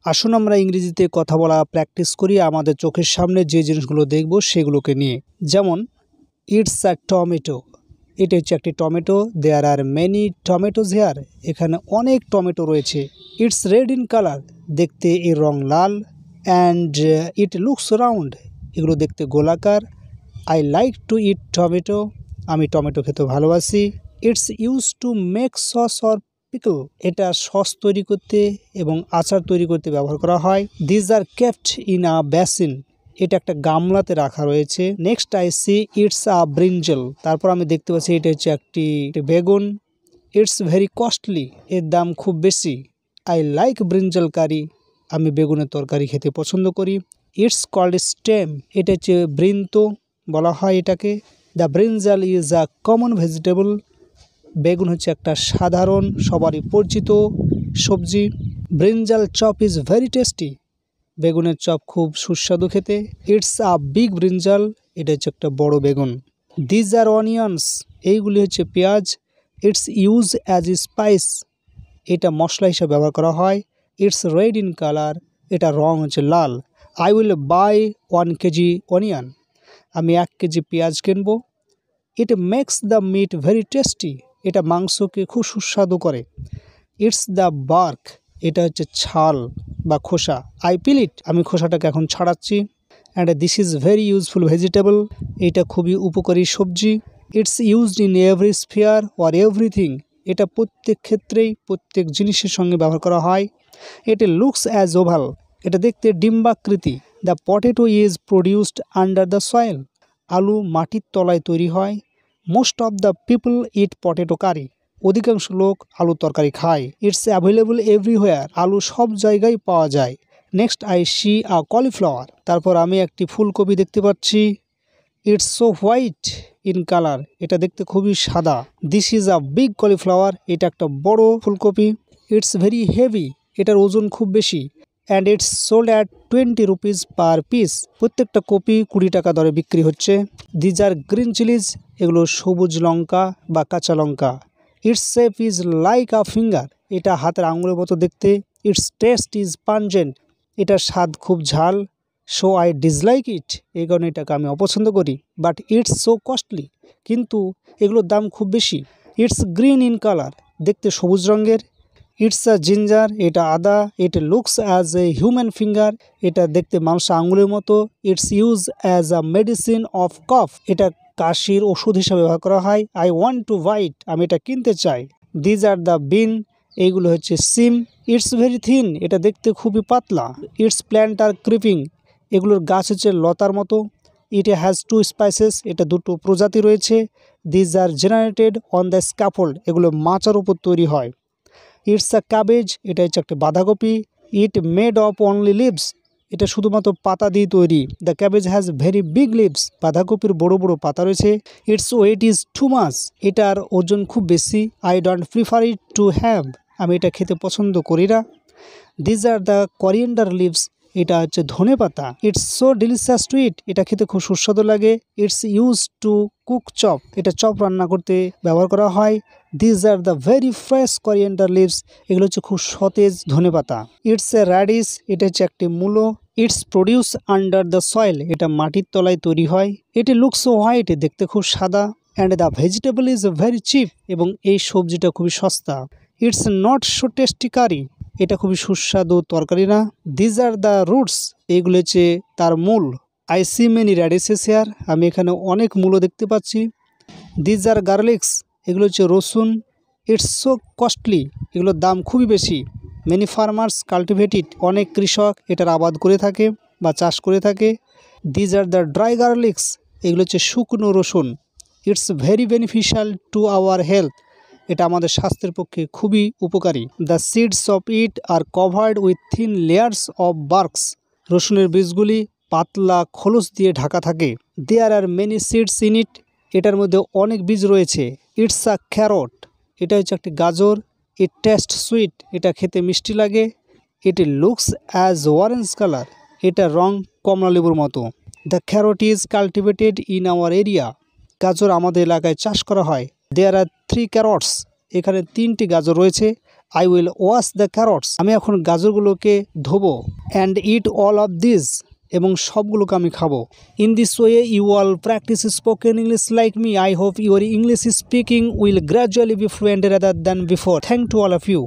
আসুন আমরা ইংরেজিতে কথা বলা প্র্যাকটিস করি আমাদের চোখের সামনে যে জিনিসগুলো দেখব সেগুলোকে নিয়ে। যেমন ইটস আ টমেটো, এটা হচ্ছে একটি tomato. There are many tomatoes here, এখানে অনেক টমেটো রয়েছে। ইটস রেড ইন কালার, দেখতে এর রং লাল। অ্যান্ড ইট লুকস রাউন্ড, এগুলো দেখতে গোলাকার। I like to eat tomato, আমি টমেটো খেতে ভালোবাসি। It's use to make sauce or pickle, এটা সস তৈরি করতে এবং আচার তৈরি করতে ব্যবহার করা হয়। This are kept in a basin, এটা একটা গামলাতে রাখা রয়েছে। Next I see it's a brinjal, তারপর আমি দেখতে পাচ্ছি এটা হচ্ছে একটি বেগুন। ইটস ভেরি কস্টলি, এর দাম খুব বেশি। আই লাইক ব্রিঞ্জল কারি, আমি বেগুনের তরকারি খেতে পছন্দ করি। ইটস কল্ড স্টেম, এটা হচ্ছে বৃন্ত বলা হয় এটাকে। The brinjal is a common vegetable, বেগুন হচ্ছে একটা সাধারণ সবারই পরিচিত সবজি। Brinjal chop is very tasty, বেগুনের চপ খুব সুস্বাদু খেতে। ইটস আ বিগ ব্রিঞ্জাল, এটা হচ্ছে একটা বড় বেগুন। দিজ আর অনিয়ন্স, এইগুলি হচ্ছে পেঁয়াজ। It's use as a spice, এটা মশলা হিসেবে ব্যবহার করা হয়। ইটস রেড ইন কালার, এটা রং হচ্ছে লাল। I will buy 1 KG onion, আমি 1 কেজি পেঁয়াজ কিনবো। It makes the meat very tasty, এটা মাংসকে খুব সুস্বাদু করে। ইটস দ্য বার্ক, এটা হচ্ছে ছাল বা খোসা। আই পিল ইট, আমি খোসাটাকে এখন ছাড়াচ্ছি। And this is very useful vegetable, এটা খুবই উপকারী সবজি। It's used in every sphere or everything, এটা প্রত্যেক ক্ষেত্রেই প্রত্যেক জিনিসের সঙ্গে ব্যবহার করা হয়। ইট লুকস অ্যাজ ওভাল, এটা দেখতে ডিম্বাকৃতি। The potato is produced under the soil, আলু মাটির তলায় তৈরি হয়। Most of the people eat potato curry, অধিকাংশ লোক আলু তরকারি খায়। ইটস অ্যাভেলেবল এভরিহোয়ার, আলু সব জায়গায় পাওয়া যায়। Next I C a cauliflower, তারপর আমি একটি ফুলকপি দেখতে পাচ্ছি। It's so white in colour, এটা দেখতে খুবই সাদা। This is a big cauliflower, এটা একটা বড় ফুলকপি। ইটস ভেরি হেভি, এটার ওজন খুব বেশি। And it's sold at 20 rupees per piece, প্রত্যেকটা কপি 20 টাকা দরে বিক্রি হচ্ছে। দিজ আর গ্রিন চিলিজ, এগুলো সবুজ লঙ্কা বা কাঁচা লঙ্কা। Its shape is like a finger, এটা হাতের আঙুলের মতো দেখতে। ইটস টেস্ট ইজ পানজেন্ট, এটার স্বাদ খুব ঝাল। সো আই ডিসলাইক ইট, এই কারণে এটাকে আমি অপছন্দ করি। বাট ইটস সো কস্টলি, কিন্তু এগুলোর দাম খুব বেশি। ইটস গ্রিন ইন কালার, দেখতে সবুজ রঙের। ইটস আ জিঞ্জার, এটা আদা। It looks as a human finger, এটা দেখতে মানুষের আঙুলের মতো। It's use as a medicine of cough, এটা কাশির ওষুধ হিসাবে ব্যবহার করা হয়। I want to buy it, আমি এটা কিনতে চাই। দিজ আর দ্য বিন, এইগুলো হচ্ছে সিম। ইটস ভেরি থিন, এটা দেখতে খুবই পাতলা। ইটস প্ল্যান্ট আর ক্রিপিং, এগুলোর গাছ হচ্ছে লতার মতো। ইট হ্যাজ 2 স্পাইসেস, এটা 2টো প্রজাতি রয়েছে। These are generated on the scaffold, এগুলো মাচার উপর তৈরি হয়। ইটস আ ক্যাবেজ, এটা হচ্ছে একটা বাঁধাকপি। It made of only leaves, এটা শুধুমাত্র পাতা দিয়ে তৈরি। The cabbage has very big leaves, বাঁধাকপির বড় বড় পাতা রয়েছে। Its weight is too much, এটার ওজন খুব বেশি। I don't prefer it to have, আমি এটা খেতে পছন্দ করি না। These are the coriander leaves, এটা হচ্ছে ধনে পাতা। It's so delicious to eat, এটা খেতে খুব সুস্বাদু লাগে। It's use to cook chop, এটা চপ রান্না করতে ব্যবহার করা হয়। These are the very fresh coriander leaves, এগুলো হচ্ছে খুব সতেজ ধনে পাতা। ইটস এ র্যাডিশ, এটা হচ্ছে একটি মূলো। It's produce under the soil, এটা মাটির তলায় তৈরি হয়। এটি লুকস হোয়াইট, দেখতে খুব সাদা। And the vegetable is very chip, এবং এই সবজিটা খুবই সস্তা। ইটস নট সো টেস্টি কারি, এটা খুবই সুস্বাদু তরকারি না। দিজ আর দ্য রুটস, এইগুলো হচ্ছে তার মূল। আই সি মেনি র্যাডিসেস হেয়ার, আমি এখানে অনেক মূলো দেখতে পাচ্ছি। দিজ আর গার্লিক্স, এগুলো হচ্ছে রসুন। ইটস সো কস্টলি, এগুলোর দাম খুবই বেশি। মেনি ফার্মার্স কাল্টিভেট ইট, অনেক কৃষক এটার আবাদ করে থাকে বা চাষ করে থাকে। These are the dry garlics, এগুলো হচ্ছে শুকনো রসুন। It's very beneficial to our health, এটা আমাদের স্বাস্থ্যের পক্ষে খুবই উপকারী। The seeds of it are covered with thin layers of barks, রসুনের বীজগুলি পাতলা খোলস দিয়ে ঢাকা থাকে। There are many seeds in it, এটার মধ্যে অনেক বীজ রয়েছে। ইটস আ ক্যারট, এটা হচ্ছে একটি গাজর। ইট টেস্ট সুইট, এটা খেতে মিষ্টি লাগে। ইট লুকস অ্যাজ অরেঞ্জ কালার, এটা রং কমলা লেবুর মতো। The carrot is cultivated in our area, গাজর আমাদের এলাকায় চাষ করা হয়। দেয়ার আর 3 ক্যারটস, এখানে 3টি গাজর রয়েছে। I will wash the carrots, আমি এখন গাজরগুলোকে ধোবো। And eat all of this, এবং সবগুলোকে আমি খাবো। In this way you all practice spoken English like me. I hope your English speaking will gradually be fluent rather than before. Thank to all of you.